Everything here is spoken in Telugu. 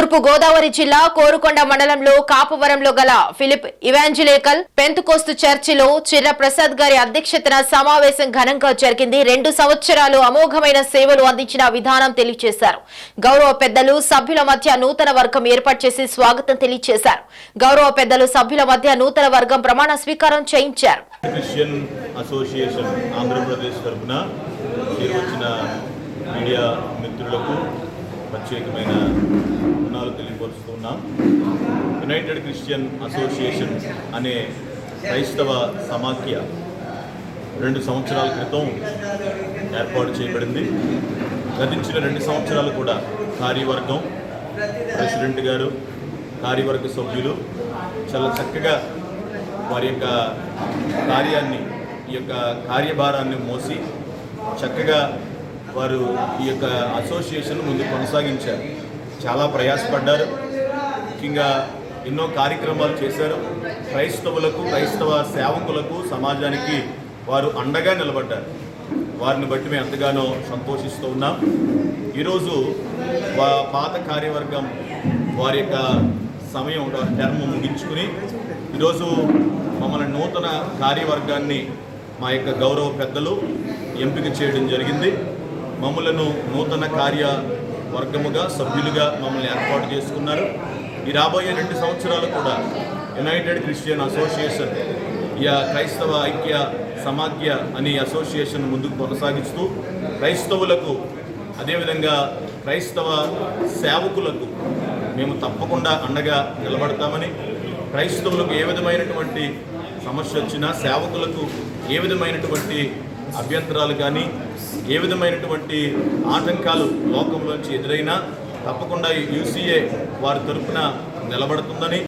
తూర్పు గోదావరి జిల్లా కోరుకొండ మండలంలో కాపవరంలో గల ఫిలిప్ ఇవాంజలికల్ పెంతుకోస్తు చర్చిలో చిర్ర ప్రసాద్ గారి అధ్యక్షతన సమావేశం ఘనంగా జరిగింది. 2 సంవత్సరాలు అమోఘమైన సేవలు అందించిన విధానం తెలియజేశారు. గౌరవ పెద్దలు సభ్యుల మధ్య నూతన వర్గం ఏర్పాటు చేసి స్వాగతం తెలియజేశారు. గౌరవ పెద్దలు సభ్యుల మధ్య నూతన వర్గం ప్రమాణ స్వీకారం చేయించారు. క్రిస్టియన్ అసోసియేషన్ ఆంధ్రప్రదేశ్ తరఫున వచ్చిన మీడియా మిత్రులకు ప్రత్యేకమైన రుణాలు తెలియపరుస్తున్నాం. యునైటెడ్ క్రిస్టియన్ అసోసియేషన్ అనే క్రైస్తవ సమాఖ్య 2 సంవత్సరాల క్రితం ఏర్పాటు చేయబడింది. గతించిన 2 సంవత్సరాలు కూడా కార్యవర్గం, ప్రెసిడెంట్ గారు, కార్యవర్గ సభ్యులు చాలా చక్కగా వారి యొక్క కార్యాన్ని, ఈ యొక్క కార్యభారాన్ని మోసి చక్కగా వారు ఈ యొక్క అసోసియేషన్ ముందు కొనసాగించారు. చాలా ప్రయాసపడ్డారు. ముఖ్యంగా ఎన్నో కార్యక్రమాలు చేశారు. క్రైస్తవులకు, క్రైస్తవ సేవకులకు, సమాజానికి వారు అండగా నిలబడ్డారు. వారిని బట్టి మేము ఎంతగానో సంతోషిస్తూ ఉన్నాం. ఈరోజు పాత కార్యవర్గం వారి యొక్క సమయం టర్మ్ ముగించుకుని ఈరోజు మమ్మల్ని నూతన కార్యవర్గాన్ని మా యొక్క గౌరవ పెద్దలు ఎంపిక చేయడం జరిగింది. మమ్మలను నూతన కార్యవర్గముగా, సభ్యులుగా మమ్మల్ని ఏర్పాటు చేసుకున్నారు. ఈ రాబోయే 2 సంవత్సరాలు కూడా యునైటెడ్ క్రిస్టియన్ అసోసియేషన్, క్రైస్తవ ఐక్య సమాఖ్య అనే అసోసియేషన్ ముందుకు కొనసాగిస్తూ క్రైస్తవులకు, అదేవిధంగా క్రైస్తవ సేవకులకు మేము తప్పకుండా అండగా నిలబడతామని, క్రైస్తవులకు ఏ విధమైనటువంటి సమస్య వచ్చినా, సేవకులకు ఏ విధమైనటువంటి అభ్యంతరాలు కానీ, ఏ విధమైనటువంటి ఆటంకాలు లోకంలోంచి ఎదురైనా తప్పకుండా UCA వారి తరఫున నిలబడుతుందని